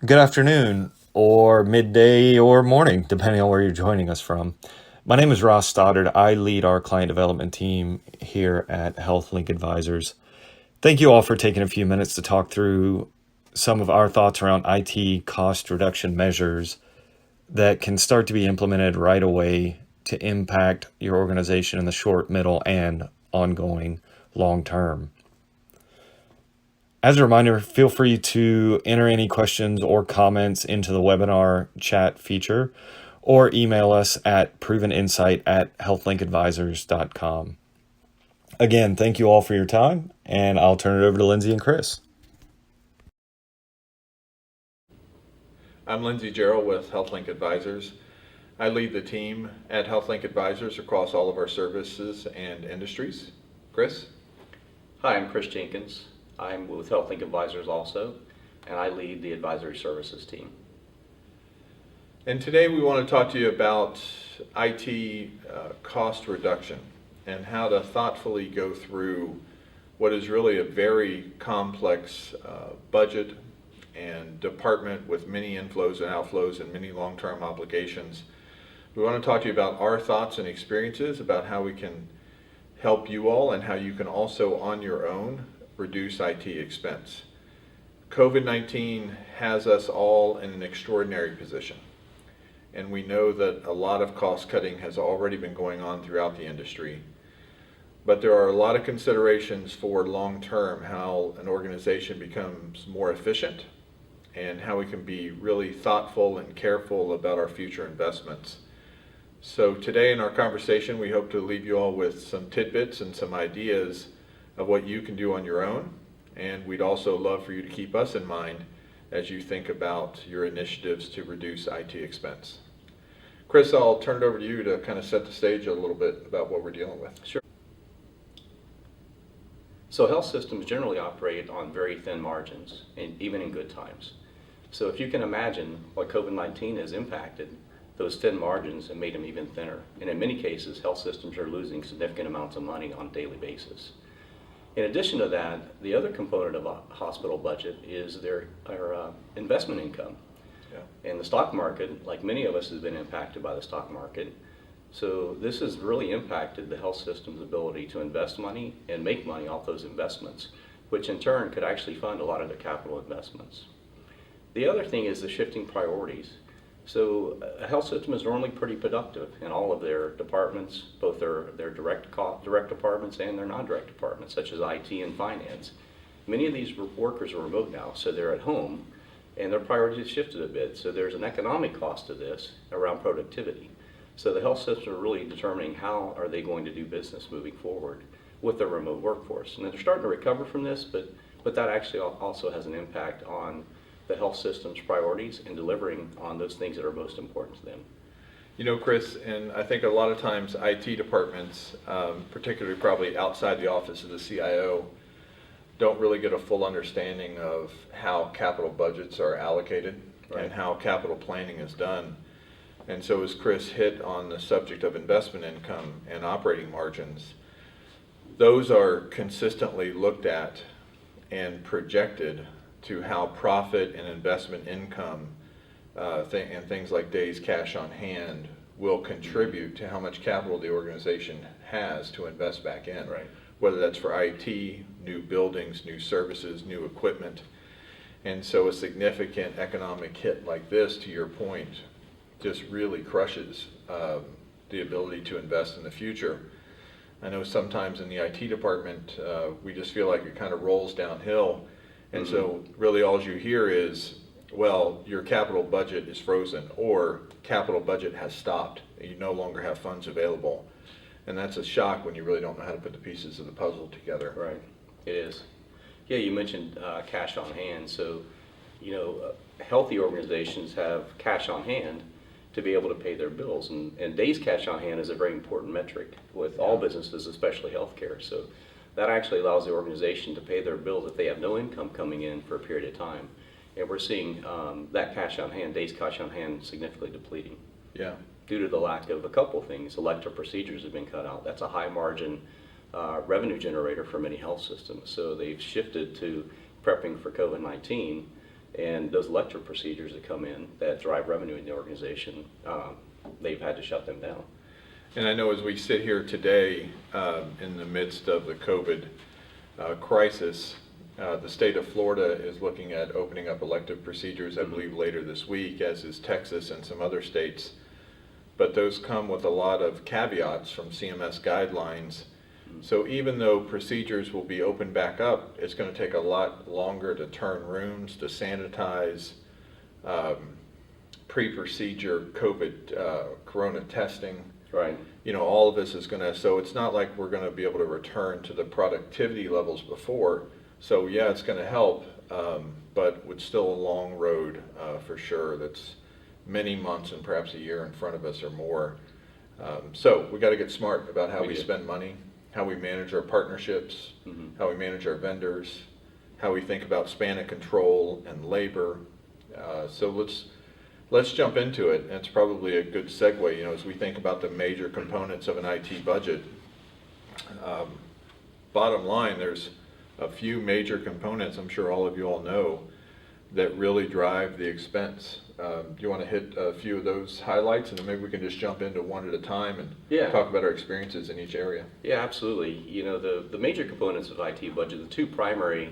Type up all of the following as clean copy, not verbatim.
Good afternoon, or midday, or morning, depending on where you're joining us from. My name is Ross Stoddard. I lead our client development team here at HealthLink Advisors. Thank you all for taking a few minutes to talk through some of our thoughts around IT cost reduction measures that can start to be implemented right away to impact your organization in the short, middle, and ongoing long term. As a reminder, feel free to enter any questions or comments into the webinar chat feature or email us at proveninsight@healthlinkadvisors.com. Again, thank you all for your time, and I'll turn it over to Lindsay and Chris. I'm Lindsay Jarrell with HealthLink Advisors. I lead the team at HealthLink Advisors across all of our services and industries. Chris? Hi, I'm Chris Jenkins. I'm with HealthLink Advisors also, and I lead the advisory services team. And today we want to talk to you about IT cost reduction and how to thoughtfully go through what is really a very complex budget and department with many inflows and outflows and many long-term obligations. We want to talk to you about our thoughts and experiences about how we can help you all and how you can also on your own reduce IT expense. COVID-19 has us all in an extraordinary position, and we know that a lot of cost cutting has already been going on throughout the industry. But there are a lot of considerations for long term, how an organization becomes more efficient and how we can be really thoughtful and careful about our future investments. So today in our conversation, we hope to leave you all with some tidbits and some ideas of what you can do on your own. And we'd also love for you to keep us in mind as you think about your initiatives to reduce IT expense. Chris, I'll turn it over to you to kind of set the stage a little bit about what we're dealing with. Sure. So health systems generally operate on very thin margins, and even in good times. So if you can imagine what COVID-19 has impacted those thin margins and made them even thinner. And in many cases, health systems are losing significant amounts of money on a daily basis. In addition to that, the other component of a hospital budget is their investment income. Yeah. And the stock market, like many of us, has been impacted by the stock market. So this has really impacted the health system's ability to invest money and make money off those investments, which in turn could actually fund a lot of their capital investments. The other thing is the shifting priorities. So a health system is normally pretty productive in all of their departments, both their direct departments and their non-direct departments, such as IT and finance. Many of these workers are remote now, so they're at home, and their priorities have shifted a bit. So there's an economic cost to this around productivity. So the health systems are really determining how are they going to do business moving forward with their remote workforce. And they're starting to recover from this, but that actually also has an impact on the health system's priorities and delivering on those things that are most important to them. You know, Chris, and I think a lot of times IT departments, particularly probably outside the office of the CIO, don't really get a full understanding of how capital budgets are allocated. Right. And how capital planning is done. And so as Chris hit on the subject of investment income and operating margins, those are consistently looked at and projected to how profit and investment income and things like days cash on hand will contribute to how much capital the organization has to invest back in. Right. Whether that's for IT, new buildings, new services, new equipment. And so a significant economic hit like this, to your point, just really crushes the ability to invest in the future. I know sometimes in the IT department, we just feel like it kind of rolls downhill. And so really all you hear is, well, your capital budget is frozen or capital budget has stopped and you no longer have funds available. And that's a shock when you really don't know how to put the pieces of the puzzle together. Right, it is. Yeah, you mentioned cash on hand. So, healthy organizations have cash on hand to be able to pay their bills. And days cash on hand is a very important metric with all businesses, especially healthcare. So that actually allows the organization to pay their bills if they have no income coming in for a period of time. And we're seeing that cash on hand, days cash on hand, significantly depleting. Yeah. Due to the lack of a couple of things. Elective procedures have been cut out. That's a high margin revenue generator for many health systems. So they've shifted to prepping for COVID-19 And those elective procedures that come in that drive revenue in the organization, they've had to shut them down. And I know as we sit here today in the midst of the COVID crisis, the state of Florida is looking at opening up elective procedures, I believe, later this week, as is Texas and some other states. But those come with a lot of caveats from CMS guidelines. So even though procedures will be opened back up, it's going to take a lot longer to turn rooms, to sanitize, pre-procedure COVID, corona testing. Right. You know, all of this is going to, so it's not like we're going to be able to return to the productivity levels before. So yeah, it's going to help, but it's still a long road for sure. That's many months and perhaps a year in front of us or more. So we got to get smart about how we spend money, how we manage our partnerships, how we manage our vendors, how we think about span of control and labor. So let's jump into it. And it's probably a good segue, you know, as we think about the major components of an IT budget. Bottom line, there's a few major components, I'm sure all of you all know, that really drive the expense. Do you want to hit a few of those highlights, and then maybe we can just jump into one at a time and talk about our experiences in each area? Yeah, absolutely. You know, the major components of the IT budget, the two primary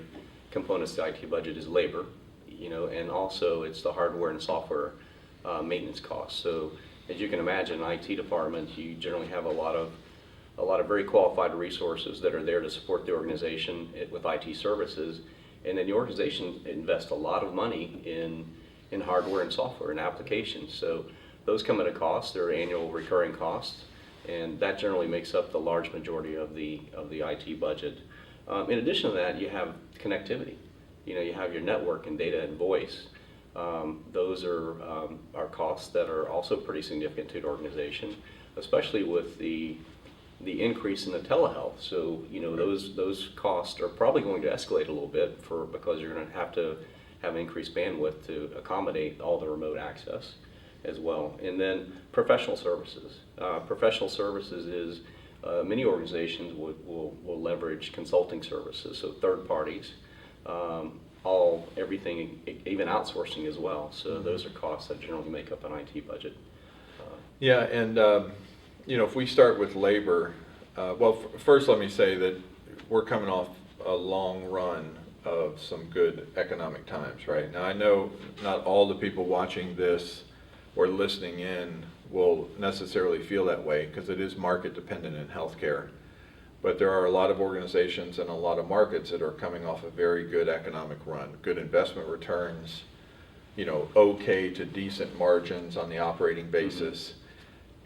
components of the IT budget is labor, you know, and also it's the hardware and software maintenance costs. So as you can imagine, in an IT department, you generally have a lot of very qualified resources that are there to support the organization with IT services. And then the organization invests a lot of money in hardware and software and applications. So those come at a cost. They're annual recurring costs, and that generally makes up the large majority of the IT budget. In addition to that, you have connectivity. You know, you have your network and data and voice. Those are costs that are also pretty significant to the organization, especially with the increase in the telehealth. So, you know, those costs are probably going to escalate a little bit because you're going to have increased bandwidth to accommodate all the remote access as well. And then professional services. Professional services is many organizations will leverage consulting services, so third parties, everything, even outsourcing as well. So those are costs that generally make up an IT budget. Yeah, and you know, if we start with labor, first let me say that we're coming off a long run of some good economic times, right? Now I know not all the people watching this or listening in will necessarily feel that way because it is market dependent in healthcare. But there are a lot of organizations and a lot of markets that are coming off a very good economic run, good investment returns, you know, okay to decent margins on the operating basis.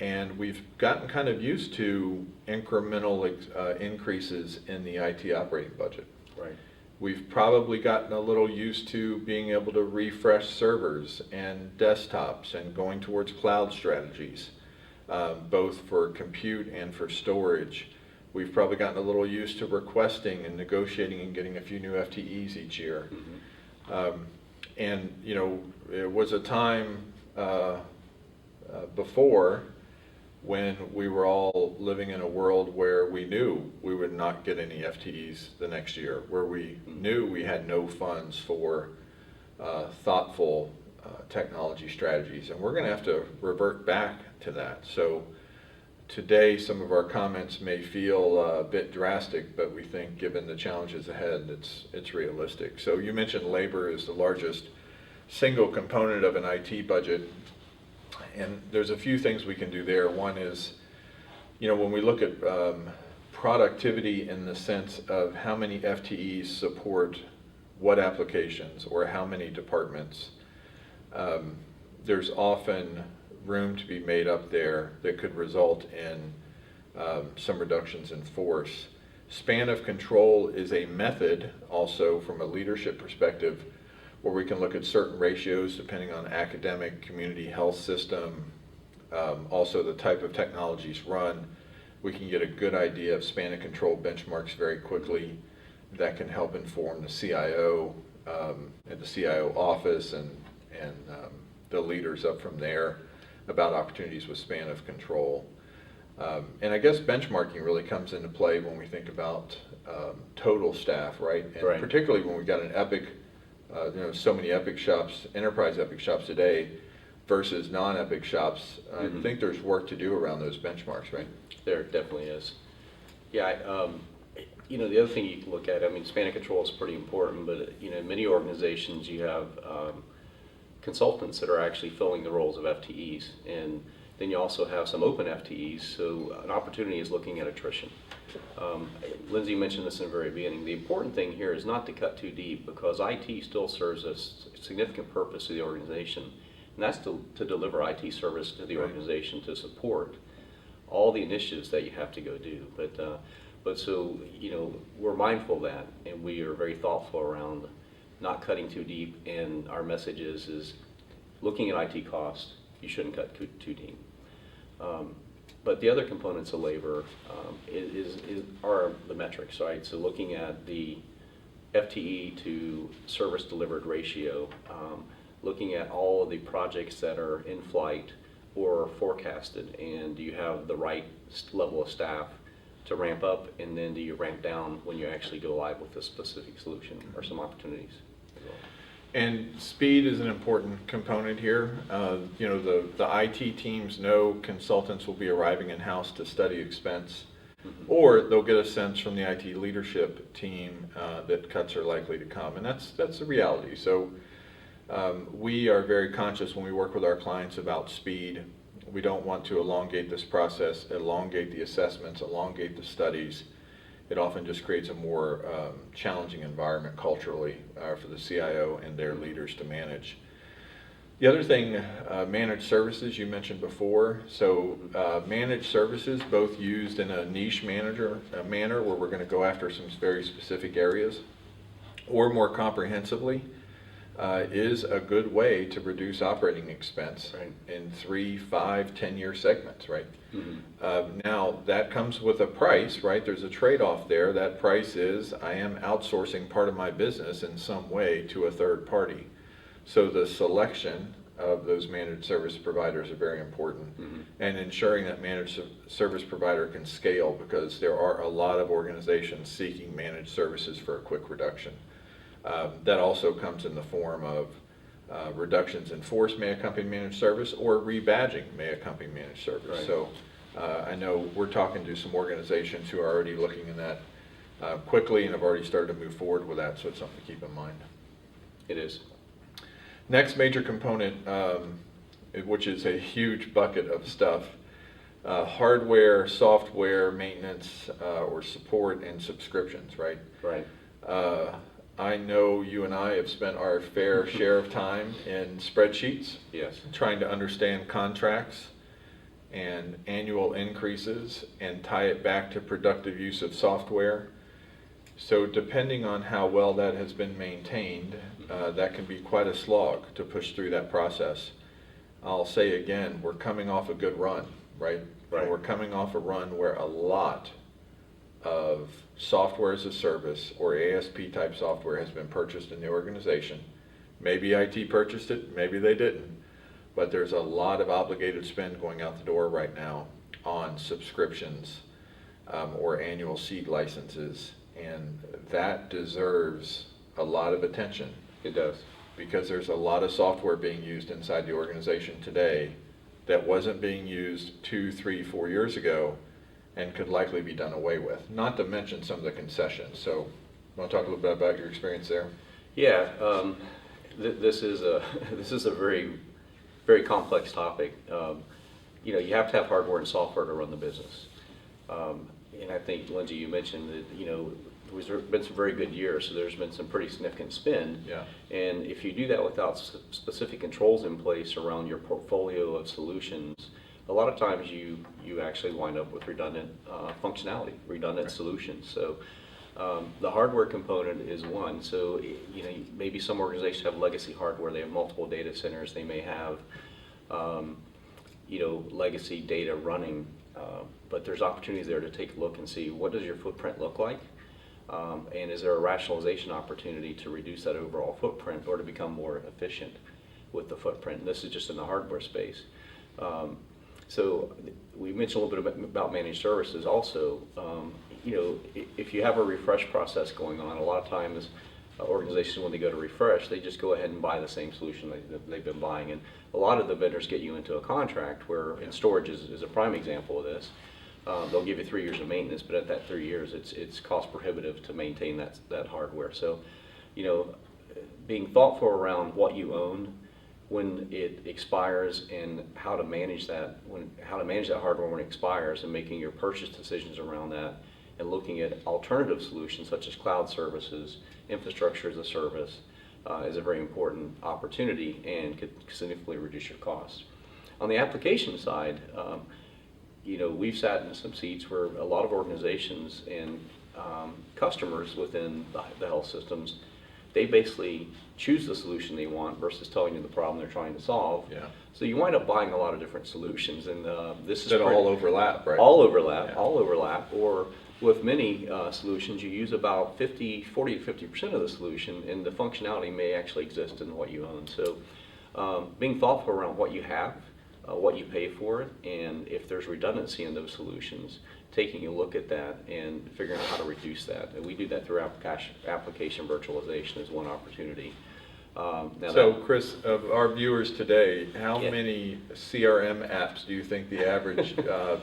And we've gotten kind of used to incremental increases in the IT operating budget. Right. We've probably gotten a little used to being able to refresh servers and desktops and going towards cloud strategies, both for compute and for storage. We've probably gotten a little used to requesting and negotiating and getting a few new FTEs each year. And, you know, it was a time before when we were all living in a world where we knew we would not get any FTEs the next year, where we knew we had no funds for thoughtful technology strategies. And we're going to have to revert back to that. So today, some of our comments may feel a bit drastic, but we think given the challenges ahead, it's realistic. So you mentioned labor is the largest single component of an IT budget. And there's a few things we can do there. One is, you know, when we look at productivity in the sense of how many FTEs support what applications or how many departments, there's often room to be made up there that could result in some reductions in force. Span of control is a method also from a leadership perspective where we can look at certain ratios depending on academic, community health system, also the type of technologies run. We can get a good idea of span of control benchmarks very quickly that can help inform the CIO and the CIO office and the leaders up from there about opportunities with span of control. And I guess benchmarking really comes into play when we think about total staff, right? And particularly when we've got an epic so many Epic shops, enterprise Epic shops today versus non-Epic shops. I think there's work to do around those benchmarks, right? There definitely is. Yeah, the other thing you can look at, I mean, span of control is pretty important, but in many organizations you have consultants that are actually filling the roles of FTEs, and then you also have some open FTEs, so an opportunity is looking at attrition. Lindsay mentioned this in the very beginning. The important thing here is not to cut too deep, because IT still serves a significant purpose to the organization, and that's to deliver IT service to the organization to support all the initiatives that you have to go do. But so, we're mindful of that, and we are very thoughtful around not cutting too deep, and our message is looking at IT costs, you shouldn't cut too deep. But the other components of labor are the metrics, right? So looking at the FTE to service delivered ratio, looking at all of the projects that are in flight or forecasted, and do you have the right level of staff to ramp up, and then do you ramp down when you actually go live with a specific solution or some opportunities as well. And speed is an important component here. The IT teams know consultants will be arriving in-house to study expense, or they'll get a sense from the IT leadership team that cuts are likely to come, and that's the reality. So we are very conscious when we work with our clients about speed. We don't want to elongate this process, elongate the assessments, elongate the studies. It often just creates a more challenging environment culturally for the CIO and their leaders to manage. The other thing, managed services, you mentioned before. So managed services, both used in a niche manner where we're going to go after some very specific areas, or more comprehensively, is a good way to reduce operating expense in 3, 5, 10-year segments, right? Now, that comes with a price, right? There's a trade-off there. That price is I am outsourcing part of my business in some way to a third party. So the selection of those managed service providers are very important, and ensuring that managed service provider can scale, because there are a lot of organizations seeking managed services for a quick reduction. That also comes in the form of reductions in force may accompany managed service, or rebadging may accompany managed service. Right. So I know we're talking to some organizations who are already looking in that quickly and have already started to move forward with that, so it's something to keep in mind. It is. Next major component, which is a huge bucket of stuff, hardware, software, maintenance, or support, and subscriptions, right? Right. I know you and I have spent our fair share of time in spreadsheets, Yes. trying to understand contracts and annual increases and tie it back to productive use of software. So depending on how well that has been maintained, that can be quite a slog to push through that process. I'll say again, we're coming off a good run, right? Right. And we're coming off a run where a lot of software as a service or ASP type software has been purchased in the organization. Maybe IT purchased it, maybe they didn't, but there's a lot of obligated spend going out the door right now on subscriptions or annual seat licenses, and that deserves a lot of attention. It does. Because there's a lot of software being used inside the organization today that wasn't being used 2, 3, 4 years ago, and could likely be done away with, not to mention some of the concessions. So, want to talk a little bit about your experience there? Yeah, this is a very, very complex topic. You have to have hardware and software to run the business. And I think, Lindsay, you mentioned that there's been some very good years, so there's been some pretty significant spend. Yeah. And if you do that without specific controls in place around your portfolio of solutions, a lot of times you actually wind up with redundant functionality, redundant solutions. So the hardware component is one. So maybe some organizations have legacy hardware. They have multiple data centers. They may have legacy data running, but there's opportunities there to take a look and see what does your footprint look like, and is there a rationalization opportunity to reduce that overall footprint or to become more efficient with the footprint. And this is just in the hardware space. So we mentioned a little bit about managed services also. If you have a refresh process going on, a lot of times organizations, when they go to refresh, they just go ahead and buy the same solution they've been buying. And a lot of the vendors get you into a contract where, and storage is a prime example of this. They'll give you 3 years of maintenance, but at that 3 years, it's cost prohibitive to maintain that hardware. So, being thoughtful around what you own, when it expires, and how to manage that hardware when it expires, and making your purchase decisions around that, and looking at alternative solutions such as cloud services, infrastructure as a service, is a very important opportunity and could significantly reduce your costs. On the application side, we've sat in some seats where a lot of organizations and customers within the health systems, they basically choose the solution they want versus telling you the problem they're trying to solve. Yeah. So you wind up buying a lot of different solutions, and this is That all overlap, right? all overlap, Yeah. all overlap, or with many solutions, you use about 40 to 50% of the solution, and the functionality may actually exist in what you own. So being thoughtful around what you have, what you pay for it, and if there's redundancy in those solutions, taking a look at that and figuring out how to reduce that. And we do that through application virtualization as one opportunity. So, Chris, of our viewers today, how Yeah. many CRM apps do you think the average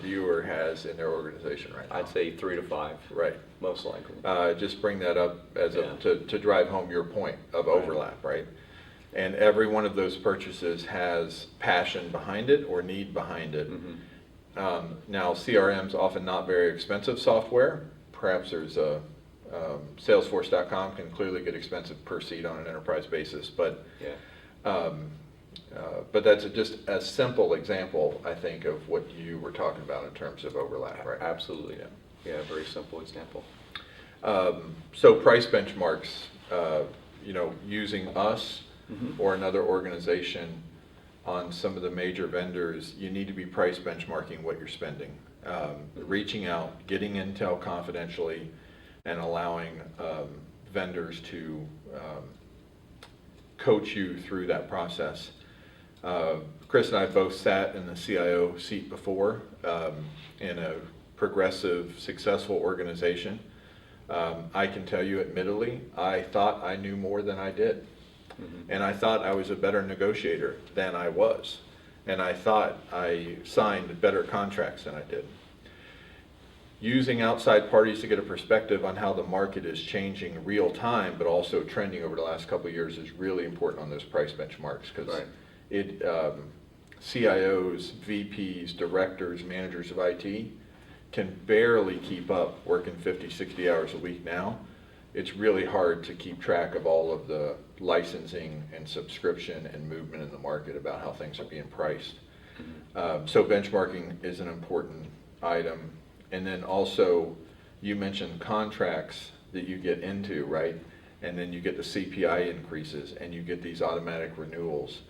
viewer has in their organization right now? I'd say 3 to 5, Right. most likely. Just bring that up as Yeah. to drive home your point of Right. overlap, right? And every one of those purchases has passion behind it or need behind it. Mhm. Now, CRM's often not very expensive software. Perhaps there's a Salesforce.com can clearly get expensive per seat on an enterprise basis, but Yeah. but that's just a simple example, I think, of what you were talking about in terms of overlap, right? Absolutely. Yeah, very simple example. So price benchmarks, using us Mhm. or another organization on some of the major vendors, you need to be price benchmarking what you're spending. Reaching out, getting intel confidentially, and allowing vendors to coach you through that process. Chris and I both sat in the CIO seat before in a progressive, successful organization. I can tell you admittedly, I thought I knew more than I did. Mhm. And I thought I was a better negotiator than I was. And I thought I signed better contracts than I did. Using outside parties to get a perspective on how the market is changing real time, but also trending over the last couple of years, is really important on those price benchmarks, because Right. CIOs, VPs, directors, managers of IT can barely keep up working 50, 60 hours a week now. It's really hard to keep track of all of the licensing and subscription and movement in the market about how things are being priced. So benchmarking is an important item. And then also, you mentioned contracts that you get into, right? And then you get the CPI increases and you get these automatic renewals.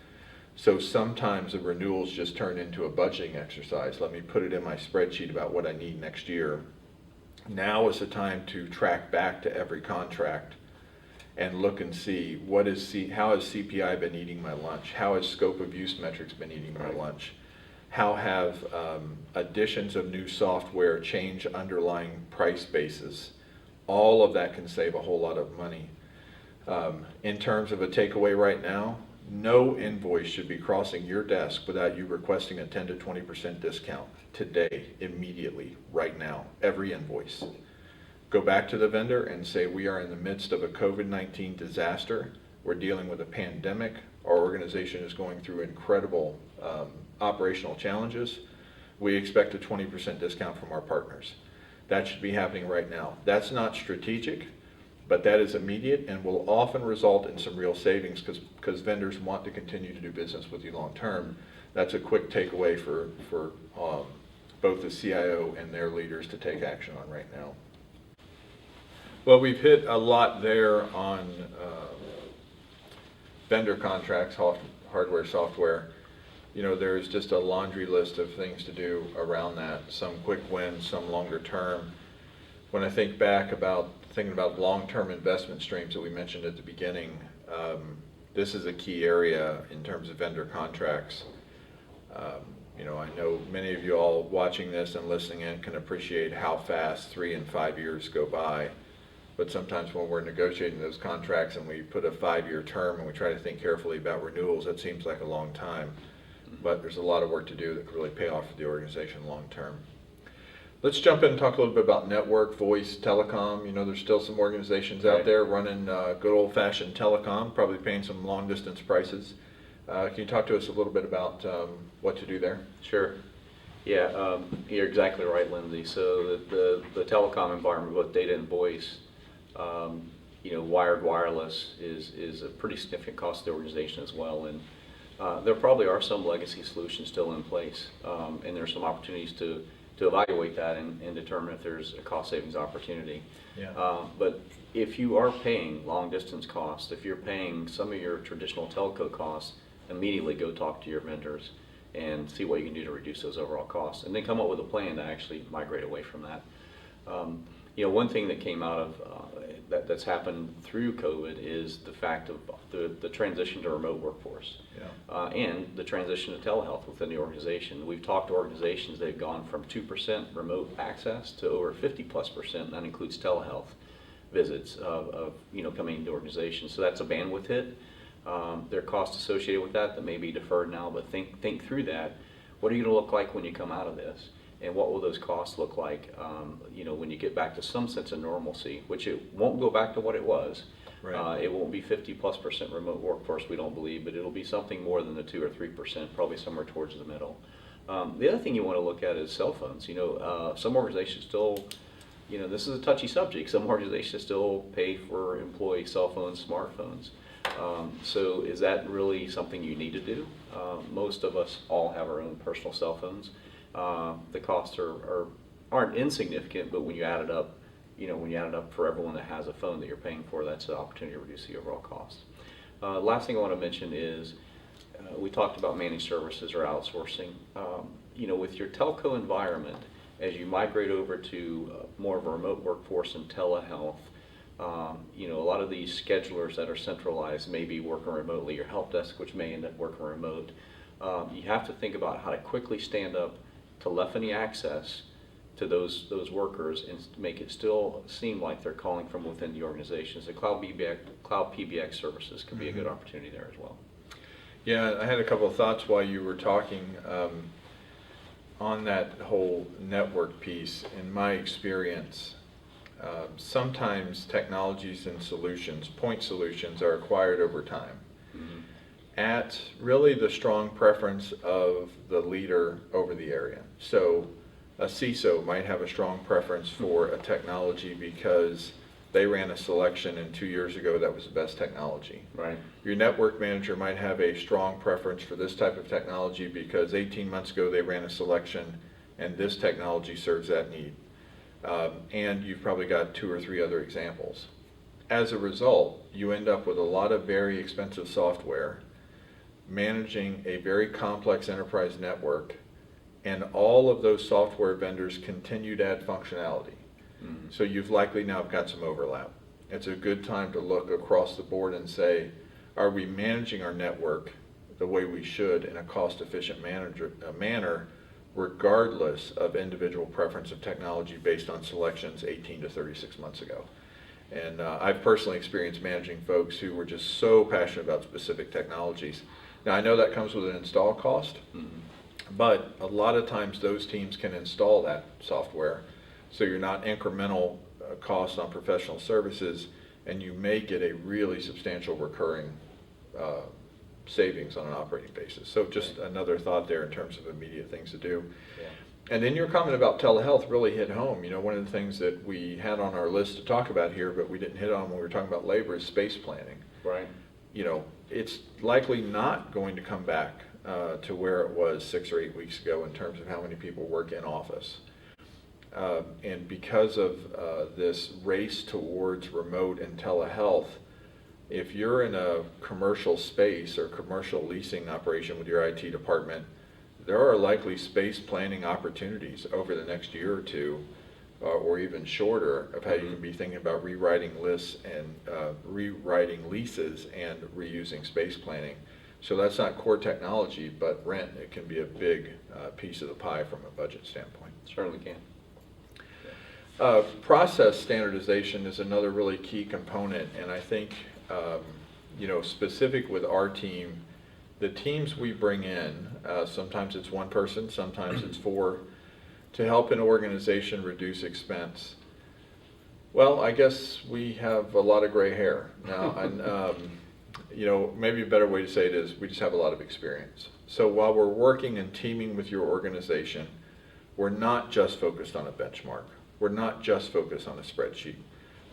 So sometimes the renewals just turn into a budgeting exercise. Let me put it in my spreadsheet about what I need next year. Now is the time to track back to every contract and look and see how has CPI been eating my lunch? How has scope of use metrics been eating my lunch? How have additions of new software change underlying price basis? All of that can save a whole lot of money. In terms of a takeaway right now, no invoice should be crossing your desk without you requesting a 10 to 20% discount today, immediately, right now, every invoice. Go back to the vendor and say, we are in the midst of a COVID-19 disaster. We're dealing with a pandemic. Our organization is going through incredible operational challenges. We expect a 20% discount from our partners. That should be happening right now. That's not strategic, but that is immediate and will often result in some real savings because vendors want to continue to do business with you long term. That's a quick takeaway for both the CIO and their leaders to take action on right now. Well, we've hit a lot there on vendor contracts, hardware, software. There's just a laundry list of things to do around that. Some quick wins, some longer term. When I think back thinking about long-term investment streams that we mentioned at the beginning, this is a key area in terms of vendor contracts. I know many of you all watching this and listening in can appreciate how fast 3 and 5 years go by. But sometimes when we're negotiating those contracts and we put a 5-year term and we try to think carefully about renewals, that seems like a long time. But there's a lot of work to do that could really pay off for the organization long term. Let's jump in and talk a little bit about network, voice, telecom. You know, there's still some organizations out there running good old-fashioned telecom, probably paying some long-distance prices. Can you talk to us a little bit about what to do there? Sure. Yeah, you're exactly right, Lindsay. So the telecom environment, both data and voice, wired wireless is a pretty significant cost to the organization as well. And there probably are some legacy solutions still in place, and there's some opportunities to evaluate that and determine if there's a cost savings opportunity. Yeah. But if you are paying long distance costs, if you're paying some of your traditional telco costs, immediately go talk to your vendors and see what you can do to reduce those overall costs, and then come up with a plan to actually migrate away from that. One thing that came out of that's happened through COVID is the fact of the transition to remote workforce. Yeah. And the transition to telehealth within the organization. We've talked to organizations that have gone from 2% remote access to over 50+%, and that includes telehealth visits of coming into organizations. So that's a bandwidth hit. There are costs associated with that may be deferred now, but think through that. What are you going to look like when you come out of this? And what will those costs look like when you get back to some sense of normalcy, which it won't go back to what it was. Right. It won't be 50+% remote workforce, we don't believe, but it'll be something more than the 2 or 3%, probably somewhere towards the middle. The other thing you want to look at is cell phones. Some organizations still, this is a touchy subject, some organizations still pay for employee cell phones, smartphones. So is that really something you need to do? Most of us all have our own personal cell phones. The costs aren't insignificant, but when you add it up, for everyone that has a phone that you're paying for, that's an opportunity to reduce the overall cost. Last thing I want to mention is we talked about managed services or outsourcing. With your telco environment, as you migrate over to more of a remote workforce and telehealth, a lot of these schedulers that are centralized may be working remotely, your help desk, which may end up working remote. You have to think about how to quickly stand up telephony access to those workers and make it still seem like they're calling from within the organizations. The cloud PBX services could be a good opportunity there as well. Yeah, I had a couple of thoughts while you were talking on that whole network piece. In my experience, sometimes technologies and solutions, point solutions, are acquired over time at really the strong preference of the leader over the area. So a CISO might have a strong preference for a technology because they ran a selection and 2 years ago that was the best technology. Right. Your network manager might have a strong preference for this type of technology because 18 months ago they ran a selection and this technology serves that need. And you've probably got 2 or 3 other examples. As a result, you end up with a lot of very expensive software managing a very complex enterprise network, and all of those software vendors continue to add functionality. So you've likely now got some overlap. It's a good time to look across the board and say, are we managing our network the way we should in a cost-efficient manner, regardless of individual preference of technology based on selections 18 to 36 months ago. And I've personally experienced managing folks who were just so passionate about specific technologies. Now I know that comes with an install cost, but a lot of times those teams can install that software, so you're not incremental costs on professional services, and you may get a really substantial recurring savings on an operating basis. So just another thought there in terms of immediate things to do. Yeah. And then your comment about telehealth really hit home. One of the things that we had on our list to talk about here, but we didn't hit on when we were talking about labor, is space planning. Right. It's likely not going to come back to where it was 6 or 8 weeks ago in terms of how many people work in office. And because of this race towards remote and telehealth, if you're in a commercial space or commercial leasing operation with your IT department, there are likely space planning opportunities over the next year or two, or even shorter, of how you can be thinking about rewriting lists and rewriting leases and reusing space planning. So that's not core technology, but rent, it can be a big piece of the pie from a budget standpoint. Certainly can. Process standardization is another really key component, and I think, specific with our team, the teams we bring in, sometimes it's one person, sometimes it's four, to help an organization reduce expense. Well, I guess we have a lot of gray hair now, and maybe a better way to say it is we just have a lot of experience. So while we're working and teaming with your organization, we're not just focused on a benchmark. We're not just focused on a spreadsheet.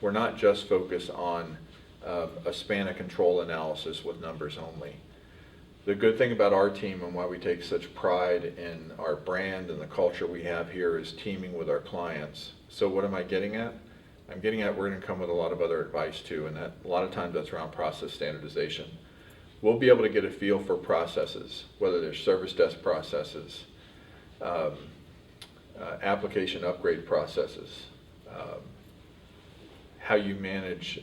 We're not just focused on a span of control analysis with numbers only. The good thing about our team and why we take such pride in our brand and the culture we have here is teaming with our clients. So what am I getting at? I'm getting at we're going to come with a lot of other advice too, and that a lot of times that's around process standardization. We'll be able to get a feel for processes, whether they're service desk processes, application upgrade processes, how you manage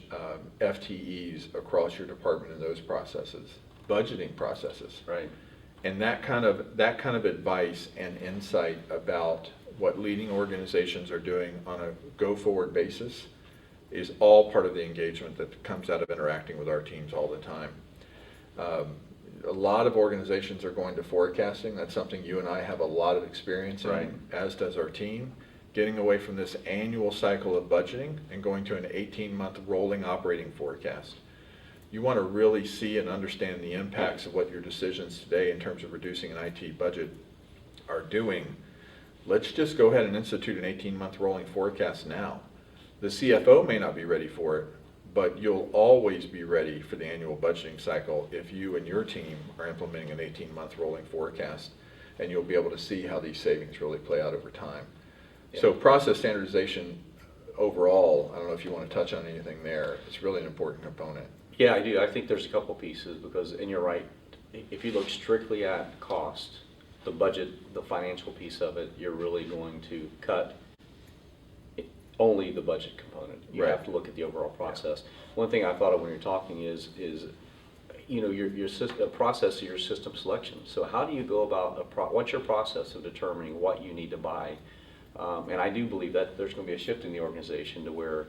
FTEs across your department in those processes, budgeting processes. Right. And that kind of advice and insight about what leading organizations are doing on a go-forward basis is all part of the engagement that comes out of interacting with our teams all the time. A lot of organizations are going to forecasting. That's something you and I have a lot of experience in, Right. as does our team. Getting away from this annual cycle of budgeting and going to an 18-month rolling operating forecast. You want to really see and understand the impacts of what your decisions today in terms of reducing an IT budget are doing. Let's just go ahead and institute an 18-month rolling forecast now. The CFO may not be ready for it, but you'll always be ready for the annual budgeting cycle if you and your team are implementing an 18-month rolling forecast, and you'll be able to see how these savings really play out over time. Yeah. So process standardization overall, I don't know if you want to touch on anything there, it's really an important component. Yeah, I do. I think there's a couple pieces because, and you're right, if you look strictly at cost, the budget, the financial piece of it, you're really going to cut only the budget component. You Right. have to look at the overall process. One thing I thought of when you're talking is your system, process of your system selection. So how do you go about what's your process of determining what you need to buy? And I do believe that there's going to be a shift in the organization to where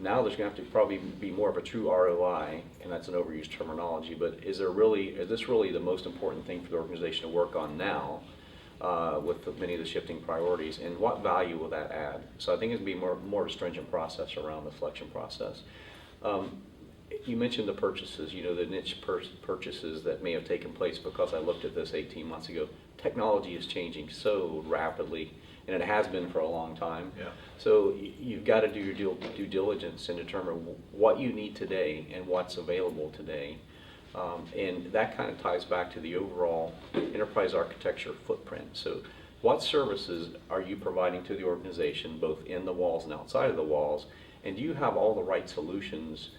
now there's going to have to probably be more of a true ROI, and that's an overused terminology, but is this really the most important thing for the organization to work on now with many of the shifting priorities, and what value will that add? So I think it's going to be more stringent process around the selection process. You mentioned the purchases, the niche purchases that may have taken place because I looked at this 18 months ago. Technology is changing so rapidly, and it has been for a long time. Yeah. So you've got to do your due diligence and determine what you need today and what's available today. And that kind of ties back to the overall enterprise architecture footprint. So what services are you providing to the organization, both in the walls and outside of the walls? And do you have all the right solutions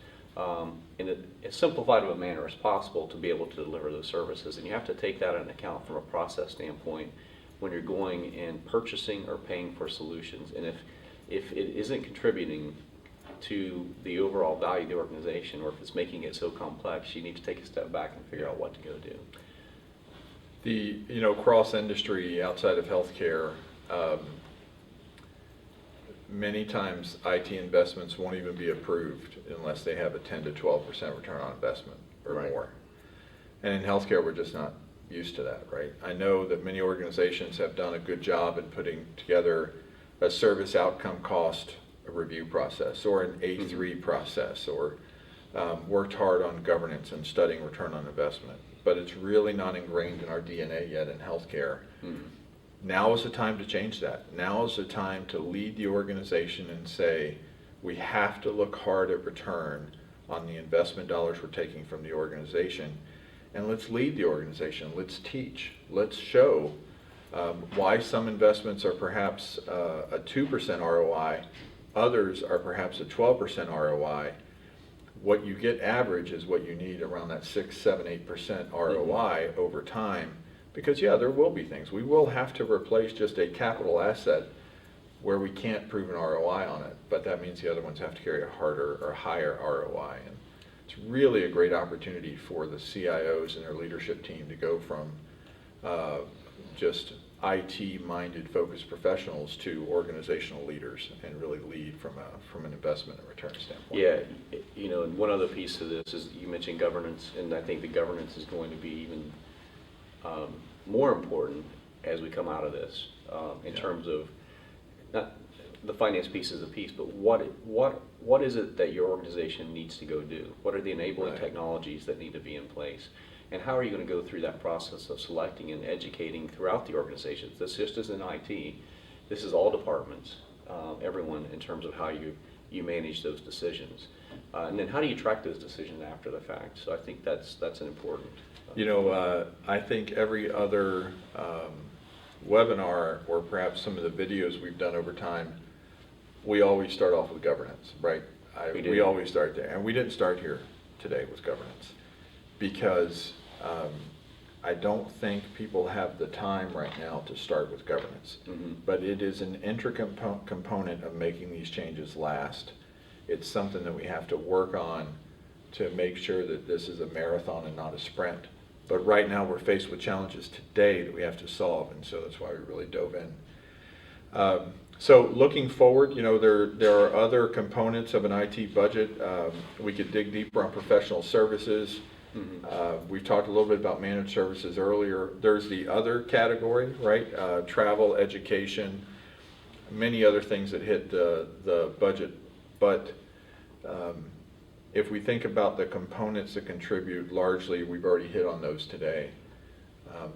in as simplified of a manner as possible to be able to deliver those services? And you have to take that into account from a process standpoint when you're going and purchasing or paying for solutions. And if it isn't contributing to the overall value of the organization, or if it's making it so complex, you need to take a step back and figure out what to go do. The cross industry outside of healthcare, many times IT investments won't even be approved unless they have a 10 to 12% return on investment or Right. more. And in healthcare, we're just not used to that, right? I know that many organizations have done a good job in putting together a service outcome cost review process or an A3 process, or worked hard on governance and studying return on investment, but it's really not ingrained in our DNA yet in healthcare. Now is the time to change that. Now is the time to lead the organization and say, we have to look hard at return on the investment dollars we're taking from the organization, and let's lead the organization. Let's teach. Let's show why some investments are perhaps a 2% ROI, others are perhaps a 12% ROI. What you get average is what you need around that 6, 7, 8% ROI over time. Because yeah, there will be things. We will have to replace just a capital asset where we can't prove an ROI on it, but that means the other ones have to carry a harder or higher ROI. And it's really a great opportunity for the CIOs and their leadership team to go from just IT-minded focused professionals to organizational leaders and really lead from an investment and return standpoint. Yeah, and one other piece of this is you mentioned governance, and I think the governance is going to be even more important as we come out of this in terms of not the finance piece is a piece, but what is it that your organization needs to go do? What are the enabling technologies that need to be in place? And how are you going to go through that process of selecting and educating throughout the organization? This just isn't IT. This is all departments, everyone, in terms of how you manage those decisions. And then how do you track those decisions after the fact? So I think that's an important. I think every other webinar or perhaps some of the videos we've done over time, we always start off with governance, right? We always start there. And we didn't start here today with governance because I don't think people have the time right now to start with governance. Mm-hmm. But it is an intricate component of making these changes last. It's something that we have to work on to make sure that this is a marathon and not a sprint. But right now we're faced with challenges today that we have to solve, and so that's why we really dove in. So looking forward, there are other components of an IT budget. We could dig deeper on professional services. Mm-hmm. We've talked a little bit about managed services earlier. There's the other category, right? Travel, education, many other things that hit the budget. But if we think about the components that contribute, largely we've already hit on those today.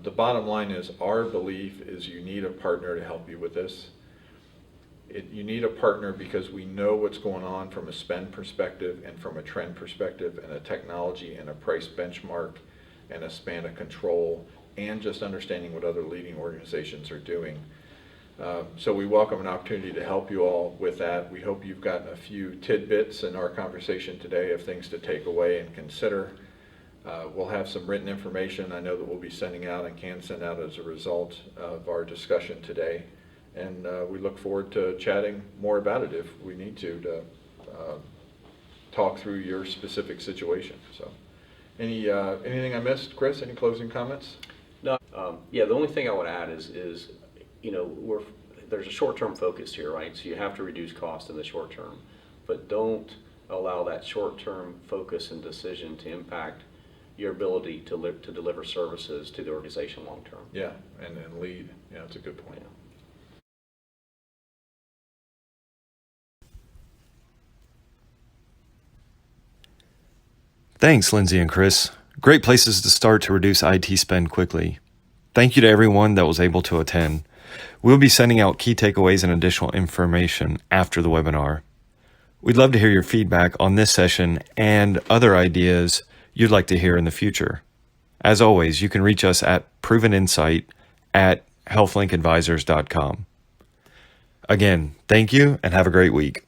The bottom line is our belief is you need a partner to help you with this. You need a partner because we know what's going on from a spend perspective and from a trend perspective and a technology and a price benchmark and a span of control and just understanding what other leading organizations are doing. So we welcome an opportunity to help you all with that. We hope you've gotten a few tidbits in our conversation today of things to take away and consider. We'll have some written information I know that we'll be sending out and can send out as a result of our discussion today. And we look forward to chatting more about it if we need to talk through your specific situation. So anything I missed, Chris? Any closing comments? No. Yeah, the only thing I would add is there's a short-term focus here, right? So you have to reduce cost in the short term, but don't allow that short-term focus and decision to impact your ability to deliver services to the organization long term. Yeah, and lead. Yeah, that's a good point. Yeah. Thanks, Lindsay and Chris. Great places to start to reduce IT spend quickly. Thank you to everyone that was able to attend. We'll be sending out key takeaways and additional information after the webinar. We'd love to hear your feedback on this session and other ideas you'd like to hear in the future. As always, you can reach us at proveninsight@healthlinkadvisors.com. Again, thank you and have a great week.